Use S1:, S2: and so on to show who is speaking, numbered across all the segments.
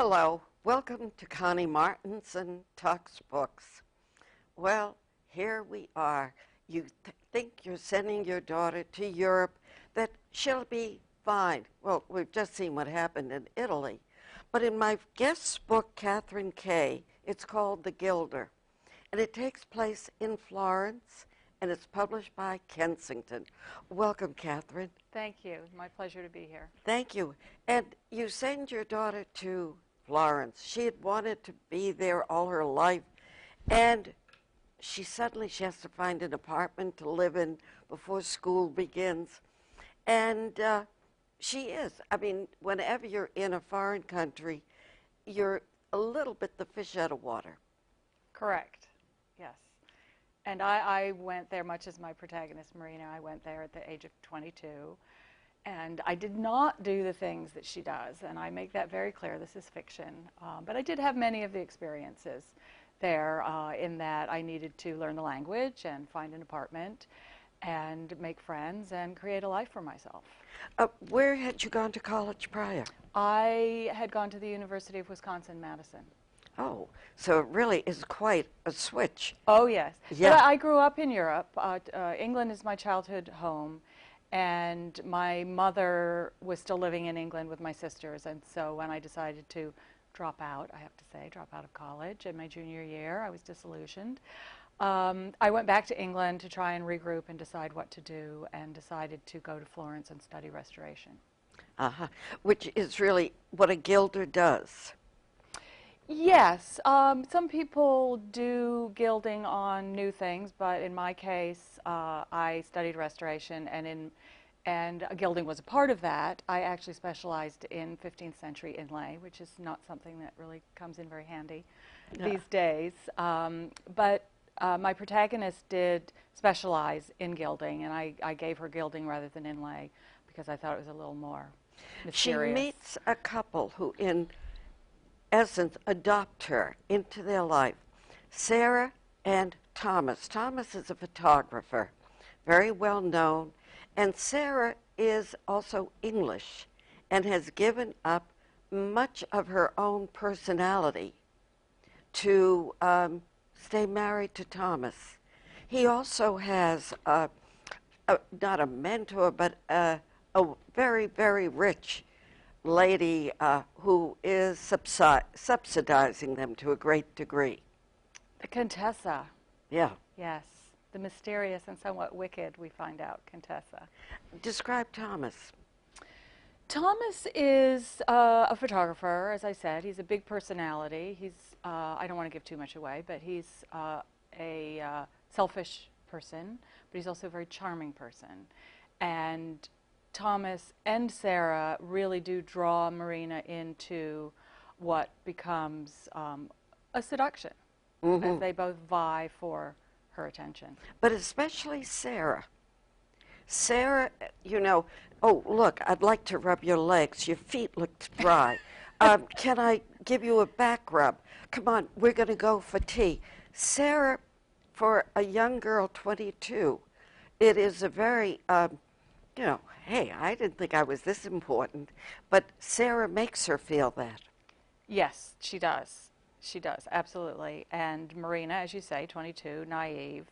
S1: Hello, welcome to Connie Martinson Talks Books. Well, here we are. You think you're sending your daughter to Europe, that she'll be fine. Well, we've just seen what happened in Italy. But in my guest book, Kathryn Kay, it's called The Gilder. And it takes place in Florence, and it's published by Kensington. Welcome, Kathryn.
S2: Thank you. My pleasure to be here.
S1: Thank you. And you send your daughter to Florence. She had wanted to be there all her life, and she has to find an apartment to live in before school begins. And she is. I mean, whenever you're in a foreign country, you're a little bit the fish out of water.
S2: Correct. Yes. And I went there, much as my protagonist, Marina. I went there at the age of 22. And I did not do the things that she does. And I make that very clear. This is fiction. But I did have many of the experiences there in that I needed to learn the language and find an apartment and make friends and create a life for myself.
S1: Where had you gone to college prior?
S2: I had gone to the University of Wisconsin-Madison.
S1: Oh, so it really is quite a switch.
S2: Oh, yes.
S1: Yeah.
S2: But I grew up in Europe. England is my childhood home, and my mother was still living in England with my sisters, and so when I decided to drop out, I have to say, drop out of college in my junior year, I was disillusioned. I went back to England to try and regroup and decide what to do, and decided to go to Florence and study restoration.
S1: Which is really what a gilder does.
S2: Yes, some people do gilding on new things, but in my case, I studied restoration, and gilding was a part of that. I actually specialized in 15th century inlay, which is not something that really comes in very handy these days. But my protagonist did specialize in gilding, and I gave her gilding rather than inlay because I thought it was a little more mysterious.
S1: She meets a couple who, in essence, adopt her into their life. Sarah and Thomas. Thomas is a photographer, very well known, and Sarah is also English and has given up much of her own personality to stay married to Thomas. He also has not a mentor, but a very, very rich lady who is subsidizing them to a great degree.
S2: The Contessa.
S1: Yeah.
S2: Yes. The mysterious and somewhat wicked, we find out, Contessa.
S1: Describe Thomas.
S2: Thomas is a photographer, as I said. He's a big personality. He's, I don't want to give too much away, but he's a selfish person, but he's also a very charming person. And Thomas and Sarah really do draw Marina into what becomes a seduction, as they both vie for her attention.
S1: But especially Sarah. Sarah, you know, oh, look, I'd like to rub your legs. Your feet look dry. Can I give you a back rub? Come on, we're going to go for tea. Sarah, for a young girl, 22, it is a very, you know, hey, I didn't think I was this important, but Sarah makes her feel that.
S2: Yes, she does. She does, absolutely. And Marina, as you say, 22, naive,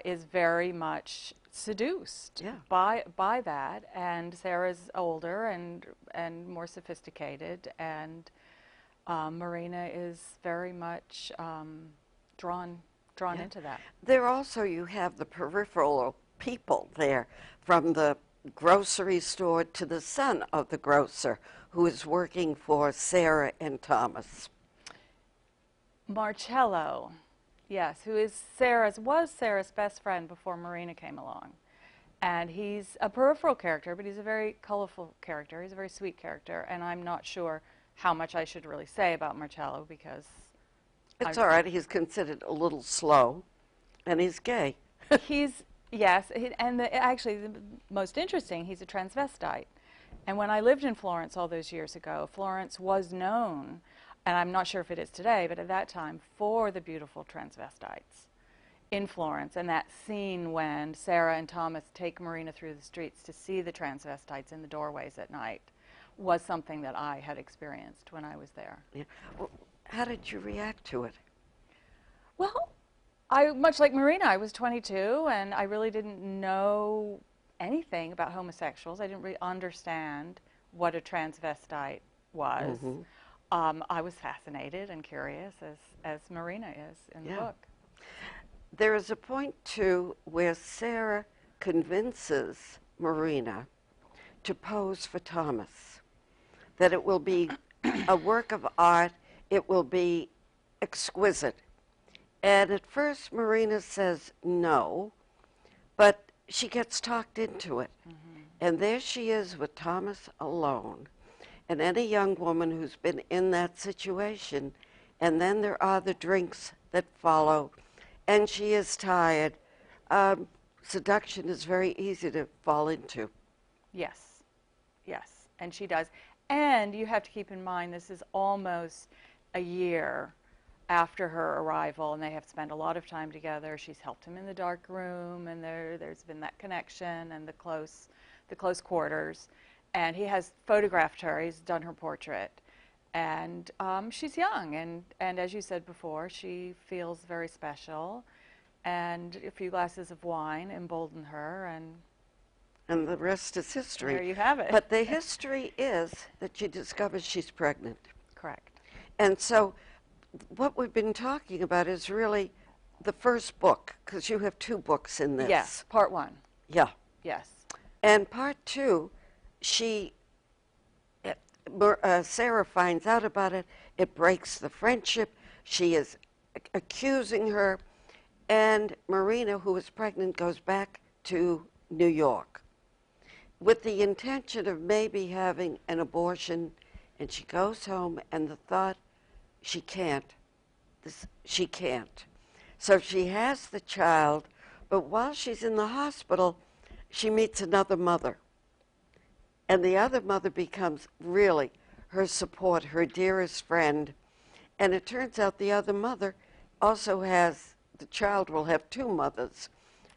S2: is very much seduced by that. And Sarah's older and more sophisticated, and Marina is very much drawn into that.
S1: There also, you have the peripheral people there, from the grocery store to the son of the grocer who is working for Sarah and Thomas.
S2: Marchello, yes, who is was Sarah's best friend before Marina came along. And he's a peripheral character, but he's a very colorful character. He's a very sweet character, and I'm not sure how much I should really say about Marchello because
S1: it's all right. He's considered a little slow, and he's gay.
S2: Yes, and actually the most interesting, he's a transvestite. And when I lived in Florence all those years ago, Florence was known, and I'm not sure if it is today, but at that time, for the beautiful transvestites in Florence. And that scene when Sarah and Thomas take Marina through the streets to see the transvestites in the doorways at night was something that I had experienced when I was there.
S1: Yeah. Well, how did you react to it?
S2: Well, much like Marina, I was 22 and I really didn't know anything about homosexuals. I didn't really understand what a transvestite was. I was fascinated and curious, as Marina is in the book.
S1: There is a point, too, where Sarah convinces Marina to pose for Thomas, that it will be a work of art, it will be exquisite. And at first, Marina says no, but she gets talked into it. And there she is with Thomas alone. And any young woman who's been in that situation, and then there are the drinks that follow, and she is tired. Seduction is very easy to fall into.
S2: Yes, yes, and she does. And you have to keep in mind this is almost a year after her arrival, and they have spent a lot of time together. She's helped him in the dark room, and there's been that connection and the close quarters. And he has photographed her. He's done her portrait. And she's young, and as you said before, she feels very special. And a few glasses of wine embolden her,
S1: And the rest is history.
S2: there you have it.
S1: But the history is that she discovers she's pregnant.
S2: Correct.
S1: And so what we've been talking about is really the first book, because you have 2 books in this.
S2: Yes, part 1.
S1: Yeah.
S2: Yes.
S1: And part 2, Sarah finds out about it. It breaks the friendship. She is accusing her. And Marina, who is pregnant, goes back to New York with the intention of maybe having an abortion. And she goes home, and the thought, she can't. She can't. So she has the child, but while she's in the hospital, she meets another mother. And the other mother becomes really her support, her dearest friend. And it turns out the other mother also the child will have 2 mothers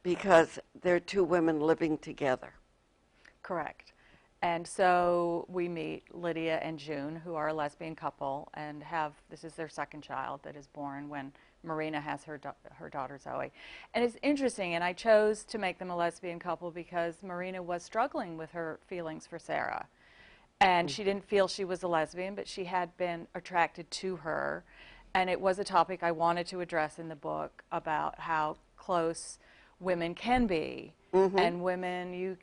S1: because they're 2 women living together.
S2: Correct. And so we meet Lydia and June, who are a lesbian couple, and this is their second child that is born when Marina has her daughter Zoe. And it's interesting, and I chose to make them a lesbian couple because Marina was struggling with her feelings for Sarah. And she didn't feel she was a lesbian, but she had been attracted to her. And it was a topic I wanted to address in the book about how close women can be. And women, you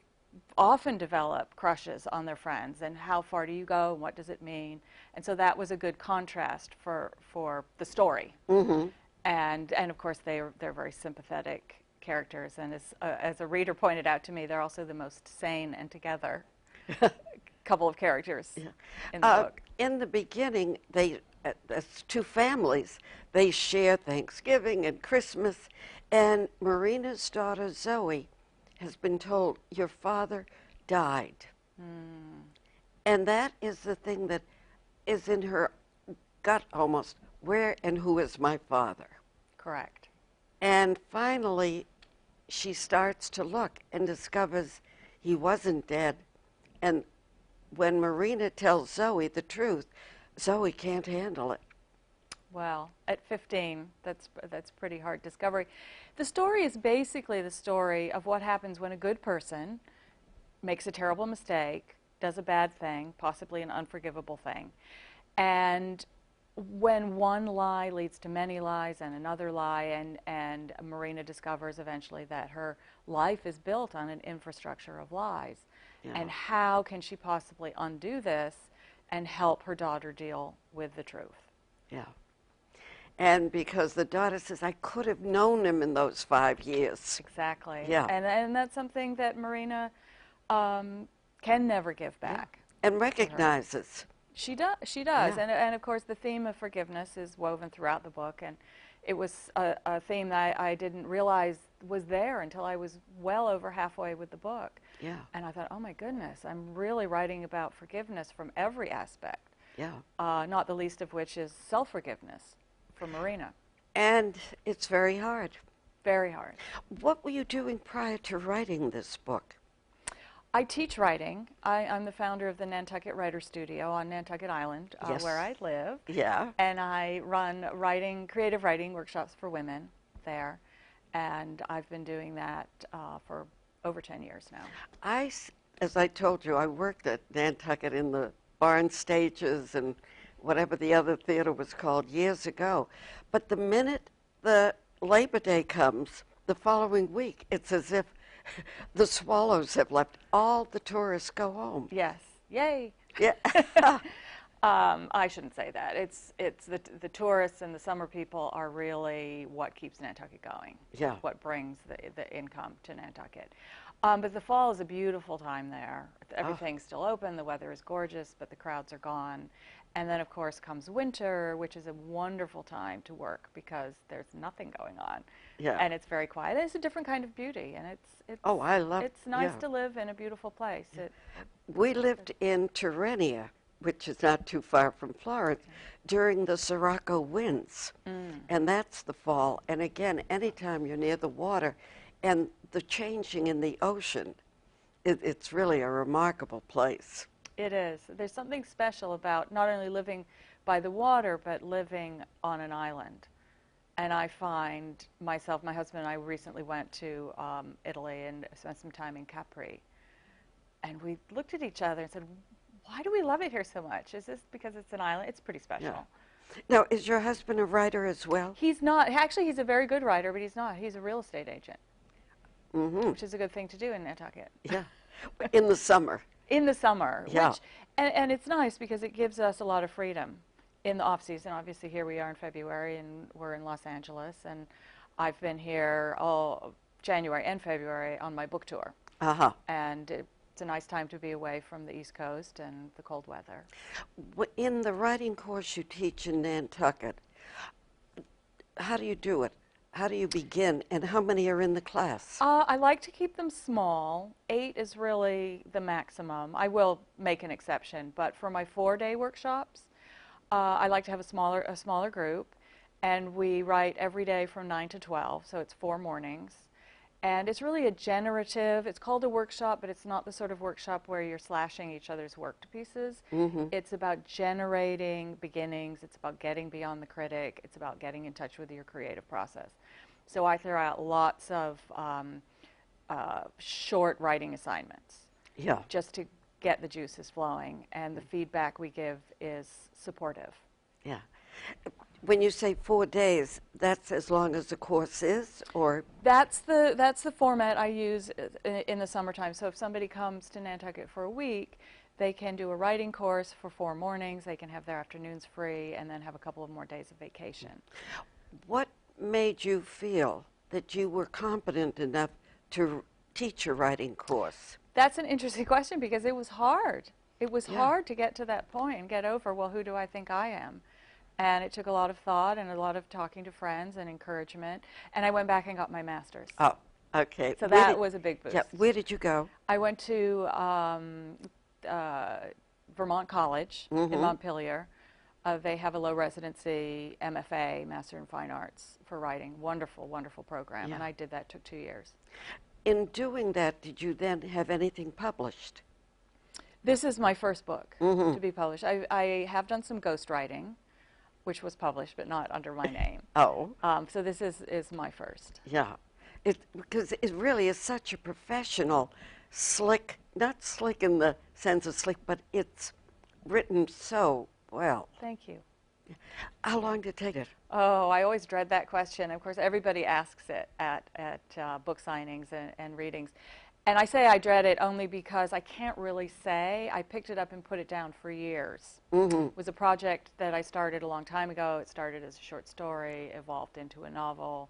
S2: often develop crushes on their friends, and how far do you go, and what does it mean? And so that was a good contrast for the story. And of course they're very sympathetic characters, and as a reader pointed out to me, they're also the most sane and together couple of characters in the book.
S1: In the beginning, as 2 families, they share Thanksgiving and Christmas, and Marina's daughter Zoe has been told, your father died. And that is the thing that is in her gut almost. Where and who is my father?
S2: Correct.
S1: And finally, she starts to look and discovers he wasn't dead. And when Marina tells Zoe the truth, Zoe can't handle it.
S2: Well, at 15, that's pretty hard discovery. The story is basically the story of what happens when a good person makes a terrible mistake, does a bad thing, possibly an unforgivable thing. And when one lie leads to many lies and another lie, and Marina discovers eventually that her life is built on an infrastructure of lies. And how can she possibly undo this and help her daughter deal with the truth?
S1: Yeah. And because the daughter says, I could have known him in those 5 years.
S2: Exactly.
S1: Yeah.
S2: And that's something that Marina can never give back.
S1: And recognizes.
S2: She does.
S1: Yeah.
S2: And of course, the theme of forgiveness is woven throughout the book. And it was a theme that I didn't realize was there until I was well over halfway with the book.
S1: Yeah.
S2: And I thought, oh my goodness, I'm really writing about forgiveness from every aspect.
S1: Yeah.
S2: Not the least of which is self-forgiveness for Marina.
S1: And it's very hard.
S2: Very hard.
S1: What were you doing prior to writing this book?
S2: I teach writing. I'm the founder of the Nantucket Writer Studio on Nantucket Island,
S1: Yes.
S2: where I live.
S1: Yeah.
S2: And I run creative writing workshops for women there. And I've been doing that for over 10 years now.
S1: As I told you, I worked at Nantucket in the barn stages and whatever the other theater was called years ago. But the minute the Labor Day comes, the following week, it's as if the swallows have left. All the tourists go home.
S2: Yes. Yay.
S1: Yeah.
S2: I shouldn't say that. It's the tourists and the summer people are really what keeps Nantucket going.
S1: Yeah.
S2: What brings the income to Nantucket. But the fall is a beautiful time there. Everything's still open. The weather is gorgeous, but the crowds are gone. And then, of course, comes winter, which is a wonderful time to work because there's nothing going on.
S1: Yeah.
S2: And it's very quiet. It's a different kind of beauty, and it's
S1: Oh, I love it.
S2: It's nice
S1: yeah.
S2: to live in a beautiful place.
S1: We lived in Tyrrhenia, which is not too far from Florence, during the Sirocco winds. And that's the fall. And again, anytime you're near the water and the changing in the ocean, it's really a remarkable place.
S2: It is. There's something special about not only living by the water, but living on an island. And I find myself, my husband and I recently went to Italy and spent some time in Capri. And we looked at each other and said, why do we love it here so much? Is this because it's an island? It's pretty special.
S1: Yeah. Now, is your husband a writer as well?
S2: He's not. Actually, he's a very good writer, but he's not. He's a real estate agent, which is a good thing to do in Nantucket.
S1: Yeah. In the summer.
S2: In the summer.
S1: Yeah.
S2: Which, and it's nice because it gives us a lot of freedom in the off season. Obviously, here we are in February, and we're in Los Angeles, and I've been here all January and February on my book tour. And it's a nice time to be away from the East Coast and the cold weather.
S1: In the writing course you teach in Nantucket, how do you do it? How do you begin, and how many are in the class?
S2: I like to keep them small. 8 is really the maximum. I will make an exception, but for my 4-day workshops, I like to have a smaller group, and we write every day from 9 to 12, so it's 4 mornings. And it's really a generative, it's called a workshop, but it's not the sort of workshop where you're slashing each other's work to pieces. It's about generating beginnings, it's about getting beyond the critic, it's about getting in touch with your creative process. So I throw out lots of short writing assignments, just to get the juices flowing, and the feedback we give is supportive.
S1: Yeah. When you say 4 days, that's as long as the course is, or?
S2: That's the format I use in the summertime. So if somebody comes to Nantucket for a week, they can do a writing course for 4 mornings, they can have their afternoons free, and then have a couple of more days of vacation. What
S1: made you feel that you were competent enough to teach a writing course?
S2: That's an interesting question because it was hard. It was hard to get to that point and get over, well, who do I think I am? And it took a lot of thought and a lot of talking to friends and encouragement. And I went back and got my master's.
S1: Oh, okay.
S2: So that was a big boost.
S1: Yeah. Where did you go?
S2: I went to Vermont College in Montpelier. They have a low residency MFA, Master in Fine Arts, for writing. Wonderful, wonderful program. And I did that, took 2 years.
S1: In doing that, did you then have anything published?
S2: This is my first book to be published. I have done some ghostwriting, which was published, but not under my name. So this is my first.
S1: Yeah, because it really is such a professional, slick, not slick in the sense of slick, but it's written so well.
S2: Thank you.
S1: How long did it take it?
S2: Oh, I always dread that question. Of course, everybody asks it at book signings and readings. And I say I dread it only because I can't really say. I picked it up and put it down for years. It was a project that I started a long time ago. It started as a short story, evolved into a novel.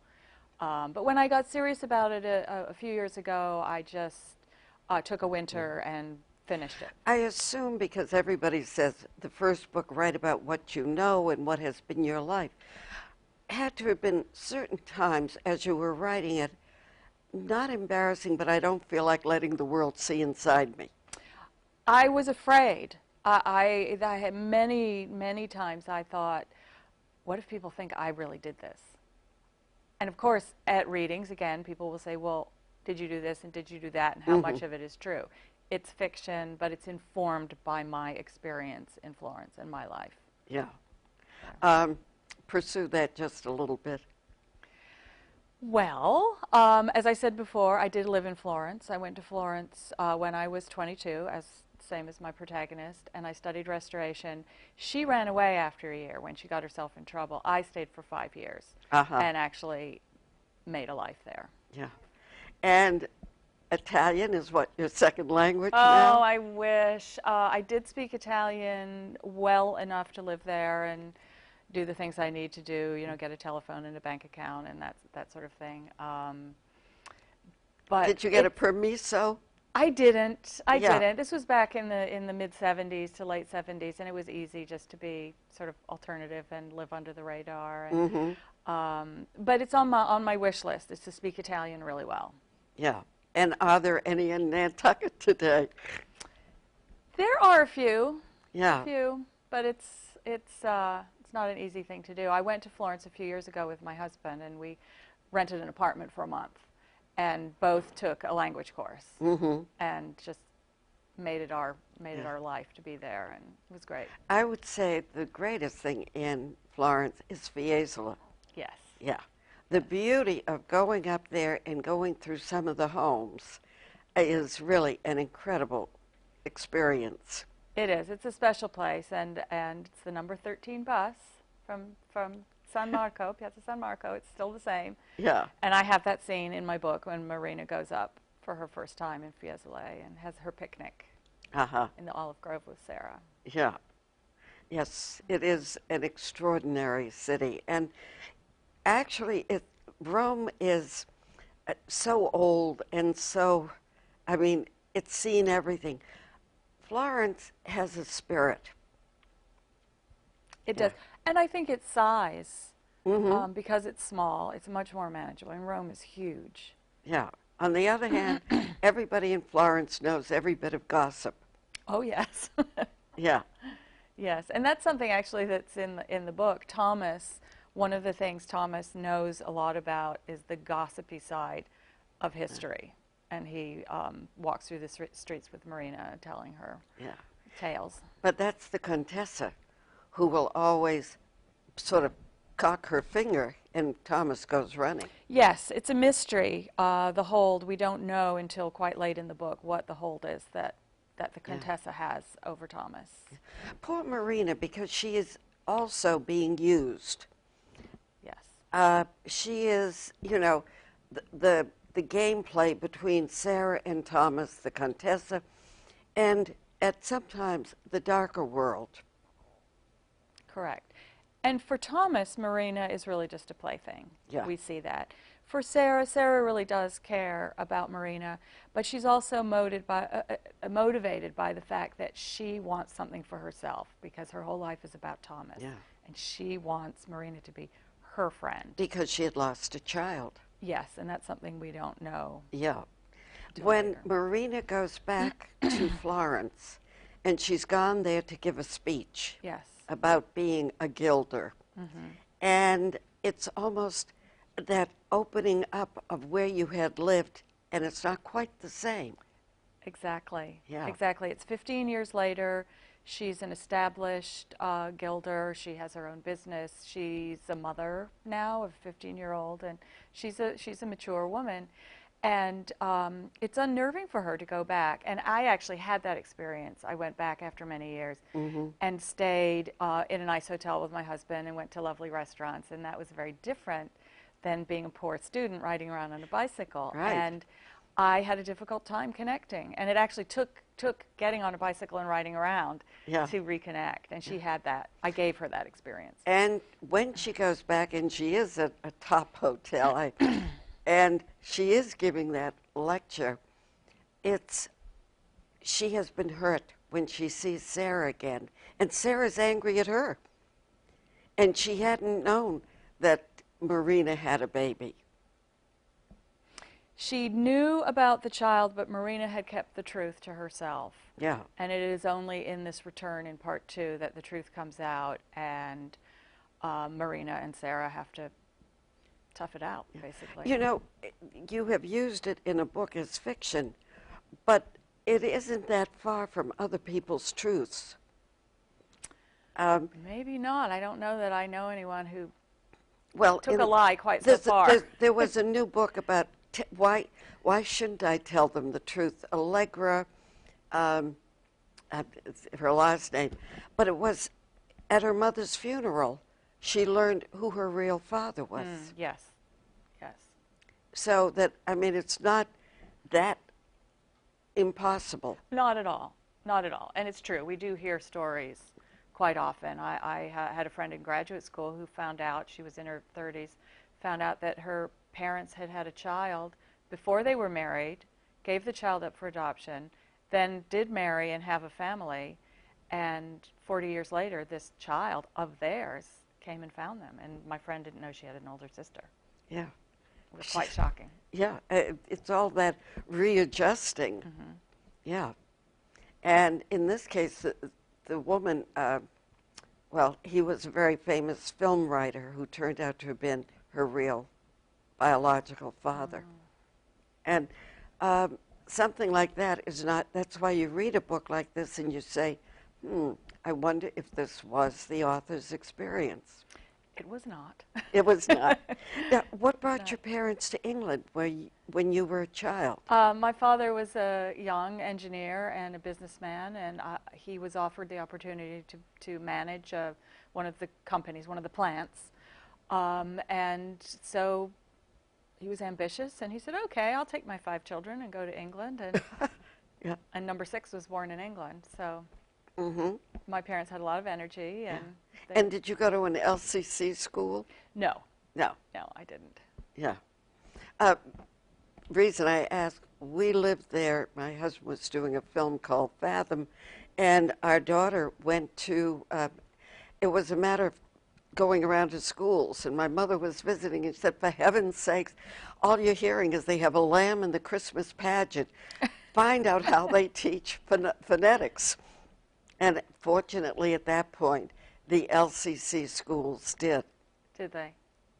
S2: But when I got serious about it a few years ago, I just took a winter and finished it.
S1: I assume because everybody says the first book, write about what you know and what has been your life. Had to have been certain times as you were writing it, not embarrassing, but I don't feel like letting the world see inside me.
S2: I was afraid. I had many times I thought, what if people think I really did this? And of course, at readings, again, people will say, well, did you do this and did you do that and how much of it is true? it's fiction, but it's informed by my experience in Florence and my life.
S1: Yeah. Pursue that just a little bit.
S2: Well, as I said before, I did live in Florence. I went to Florence when I was 22, same as my protagonist, and I studied restoration. She ran away after a year when she got herself in trouble. I stayed for 5 years and actually made a life there.
S1: Yeah. And Italian is what, your second language
S2: Oh,
S1: now?
S2: I wish. I did speak Italian well enough to live there and do the things I need to do, you know, get a telephone and a bank account and that sort of thing. But
S1: did you get a permesso?
S2: I didn't. I
S1: Yeah.
S2: didn't. This was back in the mid 70s to late 70s, and it was easy just to be sort of alternative and live under the radar. And, but it's on my wish list is to speak Italian really well.
S1: Yeah. And are there any in Nantucket today?
S2: There are a few.
S1: Yeah.
S2: A few, but it's not an easy thing to do. I went to Florence a few years ago with my husband, and we rented an apartment for a month, and both took a language course, and just made it our life to be there, and it was great.
S1: I would say the greatest thing in Florence is Fiesole.
S2: Yes.
S1: Yeah. The beauty of going up there and going through some of the homes is really an incredible experience.
S2: It is. It's a special place, and it's the number 13 bus from San Marco, Piazza San Marco. It's still the same.
S1: Yeah.
S2: And I have that scene in my book when Marina goes up for her first time in Fiesole and has her picnic in the olive grove with Sarah.
S1: Yeah. Yes, it is an extraordinary city. And actually, Rome is so old and so, I mean, it's seen everything. Florence has a spirit.
S2: It does. And I think its size, because it's small, it's much more manageable. And Rome is huge.
S1: Yeah. On the other hand, everybody in Florence knows every bit of gossip.
S2: Oh, yes.
S1: Yeah.
S2: Yes. And that's something actually that's in the book. Thomas, one of the things Thomas knows a lot about is the gossipy side of history. And he walks through the streets with Marina telling her tales.
S1: But that's the Contessa, who will always sort of cock her finger and Thomas goes running.
S2: Yes, it's a mystery. The hold, we don't know until quite late in the book what the hold is that the Contessa has over Thomas.
S1: Poor Marina, because she is also being used.
S2: Yes.
S1: She is, you know, the gameplay between Sarah and Thomas, the Contessa, and at sometimes the darker world.
S2: Correct. And for Thomas, Marina is really just a plaything.
S1: Yeah.
S2: We see that. For Sarah, Sarah really does care about Marina, but she's also motivated by the fact that she wants something for herself because her whole life is about Thomas.
S1: Yeah.
S2: And she wants Marina to be her friend.
S1: Because she had lost a child.
S2: Yes, and that's something we don't know.
S1: Yeah. When
S2: later.
S1: Marina goes back to Florence, and she's gone there to give a speech
S2: Yes.
S1: about being a Gilder, and it's almost that opening up of where you had lived, and it's not quite the same.
S2: Exactly.
S1: Yeah.
S2: Exactly. It's 15 years later. She's an established Gilder. She has her own business. She's a mother now of a 15-year-old, and she's a mature woman. And it's unnerving for her to go back. And I actually had that experience. I went back after many years and stayed in a nice hotel with my husband and went to lovely restaurants. And that was very different than being a poor student riding around on a bicycle.
S1: Right.
S2: And I had a difficult time connecting. And it actually took getting on a bicycle and riding around to reconnect. And she had that. I gave her that experience.
S1: And when she goes back, and she is at a top hotel, and she is giving that lecture, she has been hurt when she sees Sarah again. And Sarah's angry at her. And she hadn't known that Marina had a baby.
S2: She knew about the child, but Marina had kept the truth to herself.
S1: Yeah.
S2: And it is only in this return in part 2 that the truth comes out, and Marina and Sarah have to tough it out, basically.
S1: You know, you have used it in a book as fiction, but it isn't that far from other people's truths.
S2: Maybe not. I don't know that I know anyone who
S1: Well,
S2: took a lie quite so far.
S1: There was a new book about why shouldn't I tell them the truth? Allegra, her last name, but it was at her mother's funeral. She learned who her real father was.
S2: Yes, yes.
S1: So that, I mean, it's not that impossible.
S2: Not at all. Not at all. And it's true. We do hear stories quite often. I had a friend in graduate school who found out, she was in her 30s, found out that her parents had had a child before they were married, gave the child up for adoption, then did marry and have a family, and 40 years later, this child of theirs came and found them. And my friend didn't know she had an older sister.
S1: Yeah.
S2: It was quite shocking.
S1: Yeah, it's all that readjusting. Yeah. And in this case, the woman, well, he was a very famous film writer who turned out to have been her real biological father. And something like that is not, that's why you read a book like this and you say, I wonder if this was the author's experience.
S2: It was not.
S1: It was not. Now, what brought your parents to England when you were a child?
S2: My father was a young engineer and a businessman, and he was offered the opportunity to manage one of the companies, one of the plants. And so he was ambitious, and he said, okay, I'll take my 5 children and go to England. And,
S1: yeah.
S2: And number 6 was born in England. So my parents had a lot of energy. And
S1: did you go to an LCC school?
S2: No.
S1: No.
S2: No, I didn't.
S1: Yeah. Reason I ask, we lived there. My husband was doing a film called Fathom, and our daughter went to, it was a matter of going around to schools, and my mother was visiting and she said, for heaven's sakes, all you're hearing is they have a lamb in the Christmas pageant. Find out how they teach phonetics. And fortunately, at that point, the LCC schools did.
S2: Did they?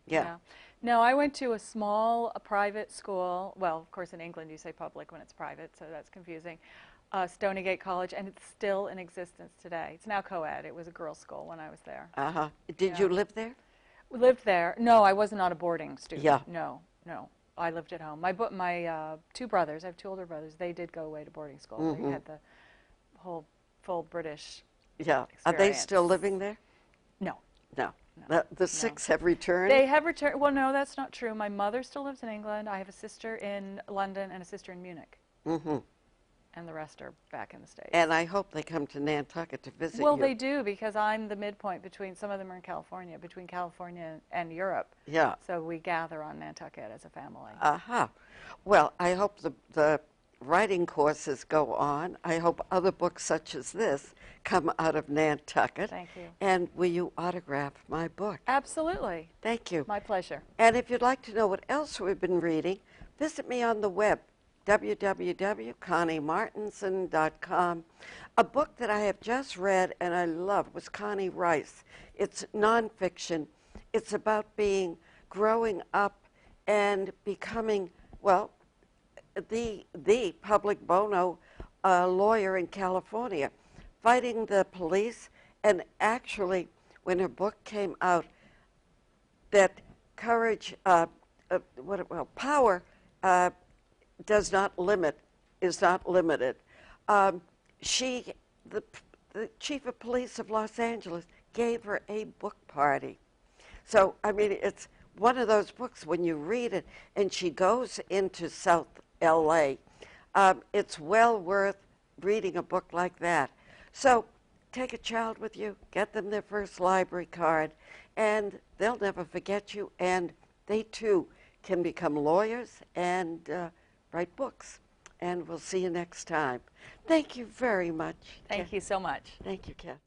S1: Yeah.
S2: No, I went to a small private school. Well, of course, in England you say public when it's private, so that's confusing. Stonygate College, and it's still in existence today. It's now co-ed. It was a girls' school when I was there.
S1: Did you live there?
S2: We lived there. No, I was not a boarding student.
S1: Yeah.
S2: No. I lived at home. My 2 brothers, I have 2 older brothers, they did go away to boarding school. They had the whole full British experience.
S1: Are they still living there?
S2: No.
S1: No. The 6 have returned?
S2: They have returned. Well, no, that's not true. My mother still lives in England. I have a sister in London and a sister in Munich. And the rest are back in the States.
S1: And I hope they come to Nantucket to visit you.
S2: Well, they do, because I'm the midpoint between, some of them are in California, between California and Europe.
S1: Yeah.
S2: So we gather on Nantucket as a family.
S1: Well, I hope the writing courses go on. I hope other books such as this come out of Nantucket.
S2: Thank you.
S1: And will you autograph my book?
S2: Absolutely.
S1: Thank you.
S2: My pleasure.
S1: And if you'd like to know what else we've been reading, visit me on the web, www.conniemartinson.com. A book that I have just read and I love was Connie Rice. It's nonfiction. It's about growing up and becoming, well, the public bono lawyer in California, fighting the police. And actually, when her book came out, that courage, power is not limited. The chief of police of Los Angeles gave her a book party. So, I mean, it's one of those books when you read it, and she goes into South L.A., it's well worth reading a book like that. So take a child with you, get them their first library card, and they'll never forget you, and they too can become lawyers and write books. And we'll see you next time. Thank you very much.
S2: Thank you so much.
S1: Thank you, Kathryn.